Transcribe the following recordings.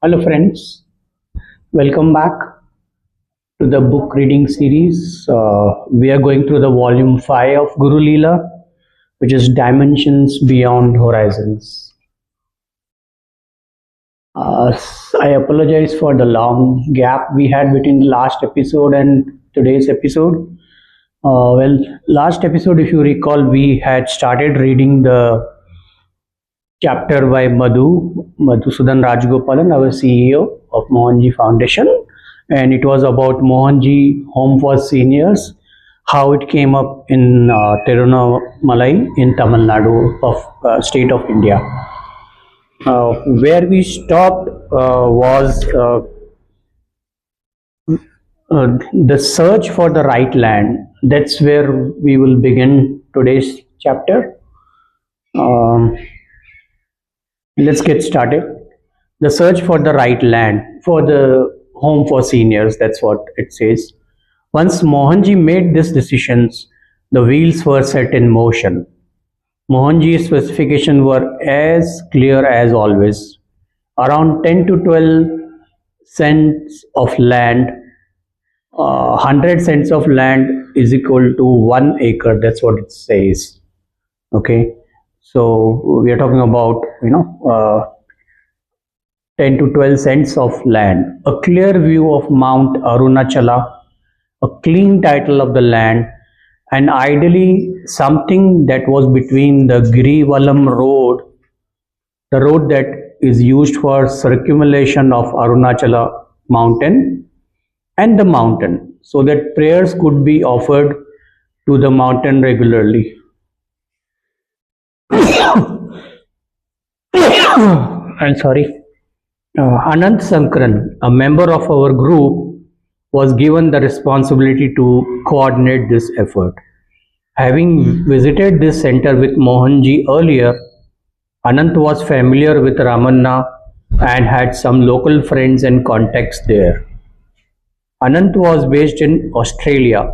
Hello, friends. Welcome back to the book reading series. We are going through the volume 5 of Guru Leela, which is Dimensions Beyond Horizons. I apologize for the long gap we had between the last episode and today's episode. Last episode, if you recall, we had started reading the chapter by Madhusudan Rajgopalan, our CEO of Mohanji Foundation, and it was about Mohanji Home for Seniors, how it came up in Tirunamalai in Tamil Nadu of state of India. Where we stopped was the search for the right land. That's where we will begin today's chapter. Let's get started. The search for the right land for the home for seniors, that's what it says. Once Mohanji made these decisions, the wheels were set in motion. Mohanji's specifications were as clear as always. Around 10 to 12 cents of land, 100 cents of land is equal to 1 acre. That's what it says. Okay. So we are talking about, 10 to 12 cents of land, a clear view of Mount Arunachala, a clean title of the land, and ideally something that was between the Girivalam road, the road that is used for circumambulation of Arunachala mountain, and the mountain, so that prayers could be offered to the mountain regularly. I'm sorry. Anant Sankaran, a member of our group, was given the responsibility to coordinate this effort. Having visited this center with Mohanji earlier, Anant was familiar with Ramanna and had some local friends and contacts there. Anant was based in Australia,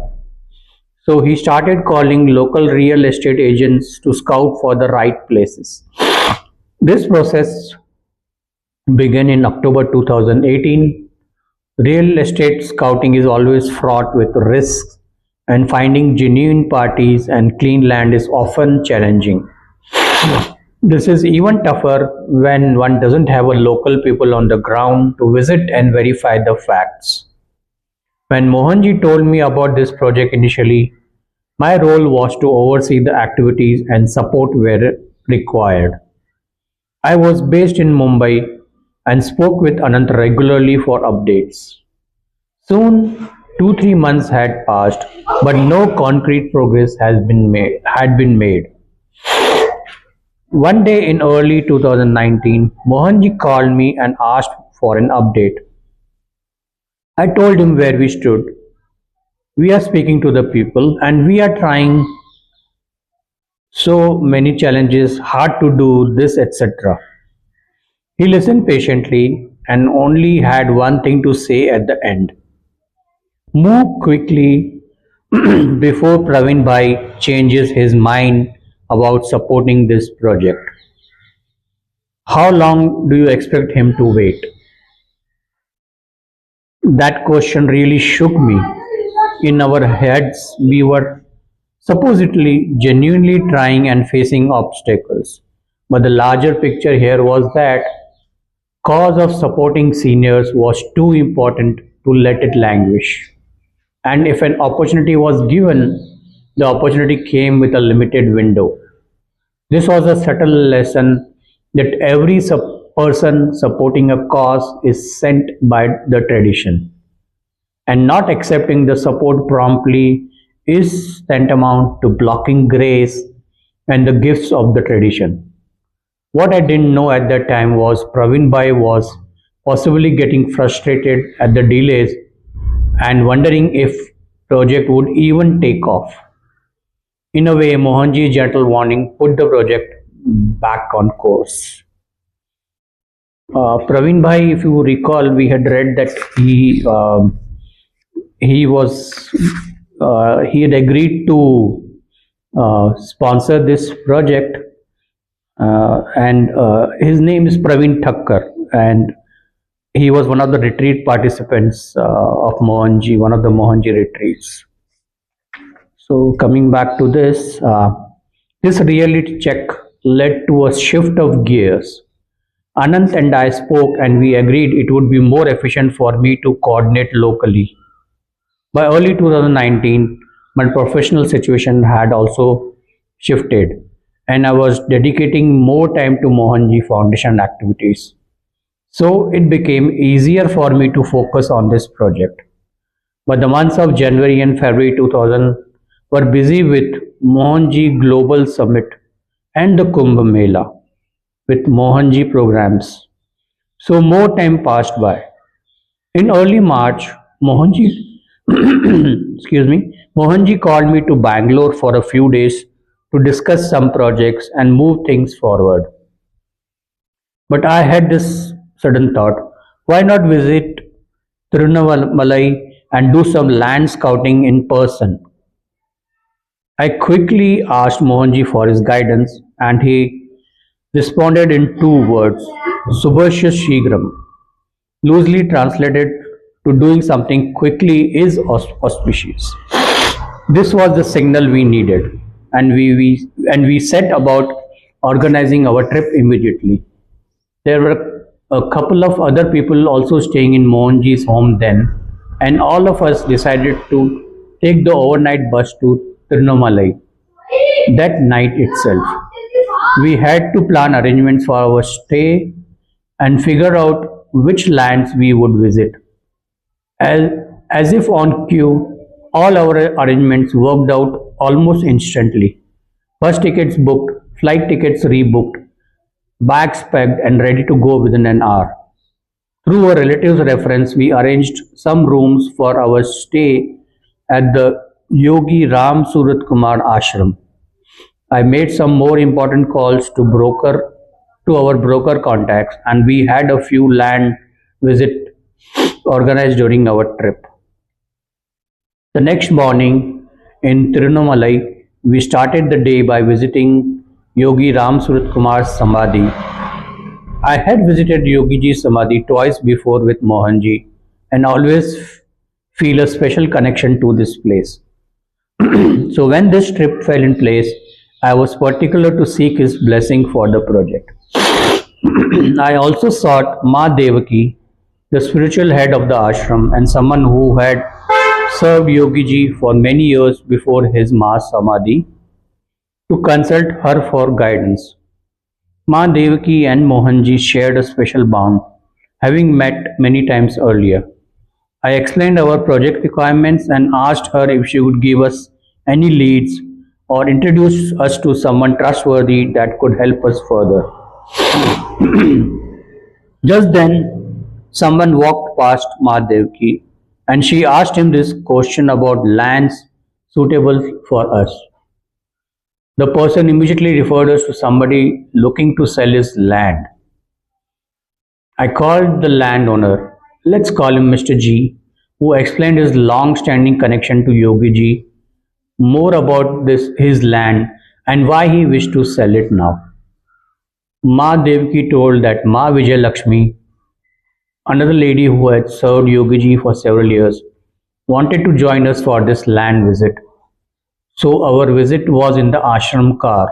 so he started calling local real estate agents to scout for the right places. This process began in October 2018. Real estate scouting is always fraught with risks, and finding genuine parties and clean land is often challenging. This is even tougher when one doesn't have a local people on the ground to visit and verify the facts. When Mohanji told me about this project initially, my role was to oversee the activities and support where required. I was based in Mumbai and spoke with Anant regularly for updates. Soon, 2-3 months had passed, but no concrete progress had been made. One day in early 2019, Mohanji called me and asked for an update. I told him where we stood. We are speaking to the people and we are trying so many challenges, hard to do this, etc. He listened patiently and only had one thing to say at the end. Move quickly before Praveen Bhai changes his mind about supporting this project. How long do you expect him to wait? That question really shook me. In our heads, we were supposedly genuinely trying and facing obstacles. But the larger picture here was that cause of supporting seniors was too important to let it languish. And if an opportunity was given, the opportunity came with a limited window. This was a subtle lesson that every person supporting a cause is sent by the tradition, and not accepting the support promptly is tantamount to blocking grace and the gifts of the tradition. What I didn't know at that time was Praveen Bhai was possibly getting frustrated at the delays and wondering if project would even take off. In a way, Mohanji's gentle warning put the project back on course. Praveen Bhai, if you recall, we had read that he had agreed to sponsor this project, and his name is Praveen Thakkar, and He was one of the retreat participants of Mohanji, one of the Mohanji retreats. So coming back to this reality check led to a shift of gears. Anant and I spoke and we agreed it would be more efficient for me to coordinate locally. By early 2019, my professional situation had also shifted and I was dedicating more time to Mohanji Foundation activities. So it became easier for me to focus on this project. But the months of January and February 2000 were busy with Mohanji Global Summit and the Kumbh Mela with Mohanji programs. So more time passed by. In early March, Mohanji excuse me, Mohanji called me to Bangalore for a few days to discuss some projects and move things forward. But I had this sudden thought, why not visit Tirunamalai and do some land scouting in person? I quickly asked Mohanji for his guidance and he responded in two words, Subhashya Shigram, loosely translated to doing something quickly is auspicious. This was the signal we needed, and we set about organizing our trip immediately. There were a couple of other people also staying in Mohanji's home then, and all of us decided to take the overnight bus to Tirunamalai that night itself. We had to plan arrangements for our stay and figure out which lands we would visit. As, as if on cue, all our arrangements worked out almost instantly. Bus tickets booked, flight tickets rebooked, bags packed and ready to go within an hour. Through a relative's reference, we arranged some rooms for our stay at the Yogi Ram Surat Kumar ashram. I made some more important calls to our broker contacts and we had a few land visit organized during our trip. The next morning in Tirunamalai, we started the day by visiting Yogi Ram Surat Kumar's Samadhi. I had visited Yogiji's Samadhi twice before with Mohanji and always feel a special connection to this place. So when this trip fell in place, I was particular to seek his blessing for the project. I also sought Ma Devaki, the spiritual head of the ashram and someone who had served Yogiji for many years before his mass samadhi, to consult her for guidance. Ma Devaki and Mohanji shared a special bond, having met many times earlier. I explained our project requirements and asked her if she would give us any leads or introduce us to someone trustworthy that could help us further. Just then, someone walked past Madhevki and she asked him this question about lands suitable for us. The person immediately referred us to somebody looking to sell his land. I called the landowner, let's call him Mr. G, who explained his long standing connection to Yogi Ji, more about his land and why he wished to sell it now. Ma Devki told that Ma Vijay Lakshmi, another lady who had served Yogiji for several years, wanted to join us for this land visit. So our visit was in the ashram car.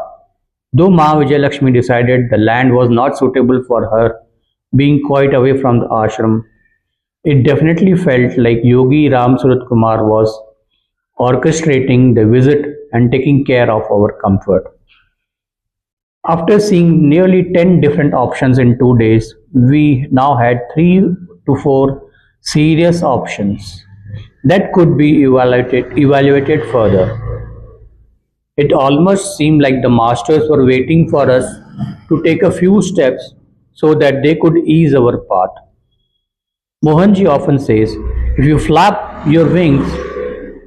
Though Ma Vijay Lakshmi decided the land was not suitable for her, being quite away from the ashram, it definitely felt like Yogi Ram Surat Kumar was orchestrating the visit and taking care of our comfort. After seeing nearly 10 different options in 2 days, we now had 3 to 4 serious options that could be evaluated further. It almost seemed like the masters were waiting for us to take a few steps so that they could ease our path. Mohanji often says, if you flap your wings,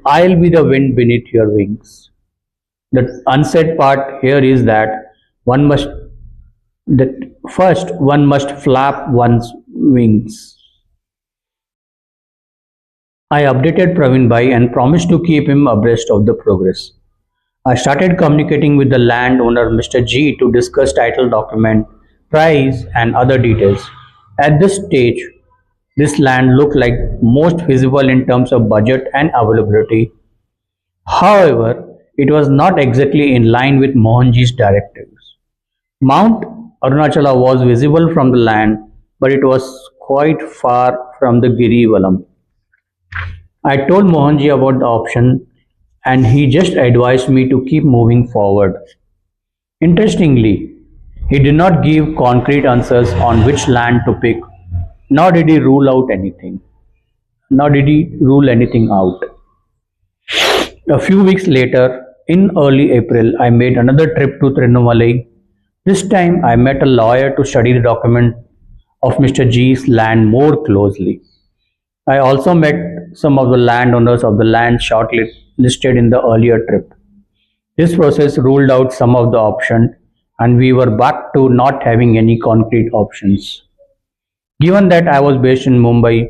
I'll be the wind beneath your wings. The unsaid part here is one must that first one must flap one's wings. I updated Praveen Bhai and promised to keep him abreast of the progress. I started communicating with the landowner Mr. G to discuss title document, price and other details. At this stage, This land looked like most feasible in terms of budget and availability. However, it was not exactly in line with Mohanji's directives. Mount Arunachala was visible from the land, but it was quite far from the Girivalam. I told Mohanji about the option and he just advised me to keep moving forward. Interestingly, he did not give concrete answers on which land to pick, nor did he rule anything out. A few weeks later, in early April, I made another trip to Trinumalai. This time, I met a lawyer to study the document of Mr. G's land more closely. I also met some of the landowners of the land shortlisted in the earlier trip. This process ruled out some of the options, and we were back to not having any concrete options. Given that I was based in Mumbai,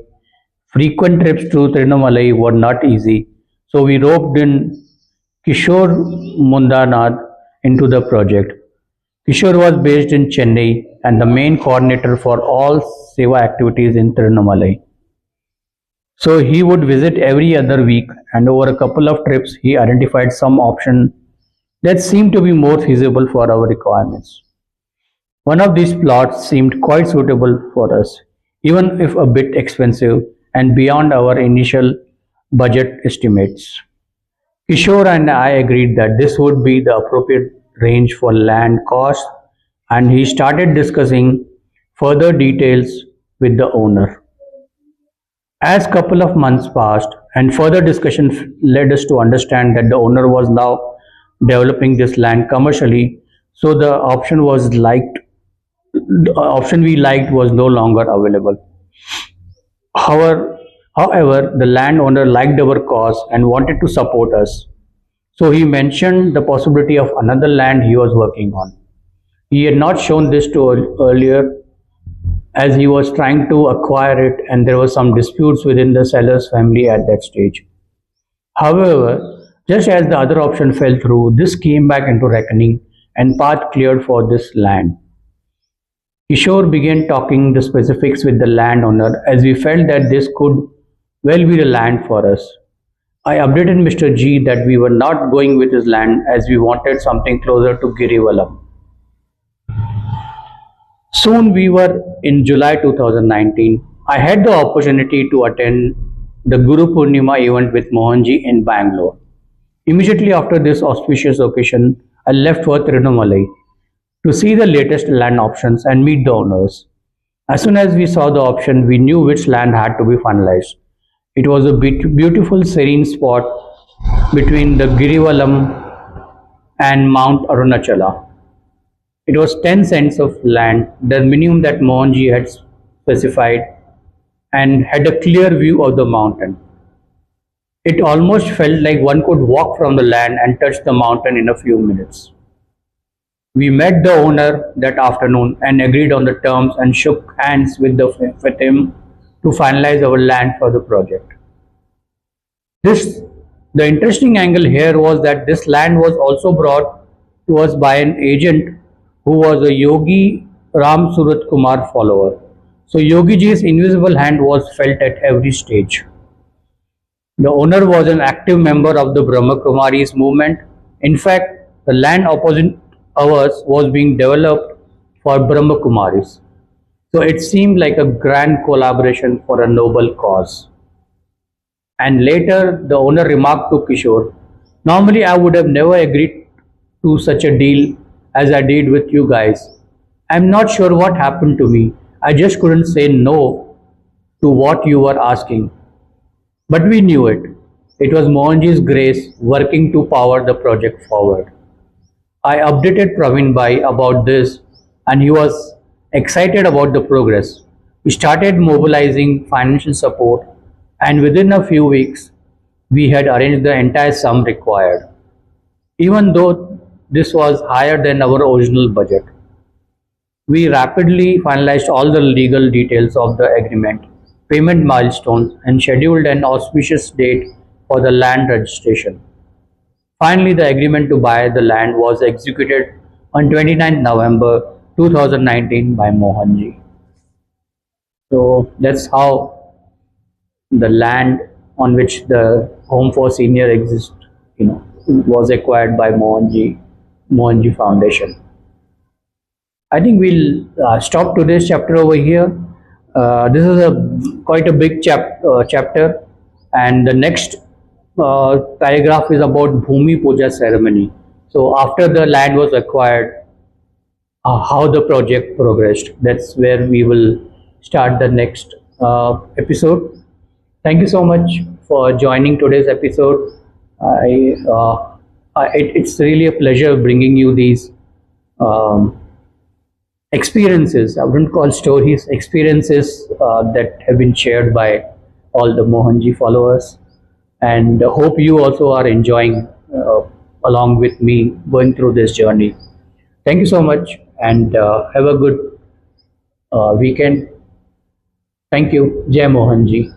frequent trips to Trinumalai were not easy, so we roped in Kishore Mundanath into the project. Kishore was based in Chennai and the main coordinator for all Seva activities in Trinumalai. So he would visit every other week, and over a couple of trips, he identified some option that seemed to be more feasible for our requirements. One of these plots seemed quite suitable for us, even if a bit expensive and beyond our initial budget estimates. Kishore and I agreed that this would be the appropriate range for land cost, and he started discussing further details with the owner. As couple of months passed and further discussion led us to understand that the owner was now developing this land commercially, so the option we liked was no longer available. However, the landowner liked our cause and wanted to support us. So he mentioned the possibility of another land he was working on. He had not shown this to earlier as he was trying to acquire it and there were some disputes within the seller's family at that stage. However, just as the other option fell through, this came back into reckoning and path cleared for this land. Kishore began talking the specifics with the landowner as we felt that this could well be the land for us. I updated Mr. G that we were not going with his land as we wanted something closer to Girivalam. Soon we were in July 2019. I had the opportunity to attend the Guru Purnima event with Mohanji in Bangalore. Immediately after this auspicious occasion, I left for Tirunamalai to see the latest land options and meet the owners. As soon as we saw the option, we knew which land had to be finalized. It was a beautiful serene spot between the Girivalam and Mount Arunachala. It was 10 cents of land, the minimum that Mohanji had specified, and had a clear view of the mountain. It almost felt like one could walk from the land and touch the mountain in a few minutes. We met the owner that afternoon and agreed on the terms and shook hands with him to finalize our land for the project. The interesting angle here was that this land was also brought to us by an agent who was a Yogi Ram Surat Kumar follower. So Yogi Ji's invisible hand was felt at every stage. The owner was an active member of the Brahma Kumaris movement. In fact, the land opposite ours was being developed for Brahma Kumaris. So it seemed like a grand collaboration for a noble cause. And later, the owner remarked to Kishore, "Normally, I would have never agreed to such a deal as I did with you guys. I'm not sure what happened to me. I just couldn't say no to what you were asking. But we knew it. It was Mohanji's grace working to power the project forward." I updated Praveen Bhai about this and he was excited about the progress. We started mobilizing financial support and within a few weeks we had arranged the entire sum required. Even though this was higher than our original budget, we rapidly finalized all the legal details of the agreement, payment milestones, and scheduled an auspicious date for the land registration. Finally, the agreement to buy the land was executed on 29th November 2019 by Mohanji. So that's how the land on which the home for senior exists, was acquired by Mohanji Foundation. I think we'll stop today's chapter over here. This is a quite a big chapter, and the next paragraph is about Bhumi Puja ceremony. So after the land was acquired, how the project progressed. That's where we will start the next episode. Thank you so much for joining today's episode. It's really a pleasure bringing you these um, experiences. I wouldn't call stories, experiences that have been shared by all the Mohanji followers. And hope you also are enjoying along with me going through this journey. Thank you so much and have a good weekend. Thank you. Jai Mohanji.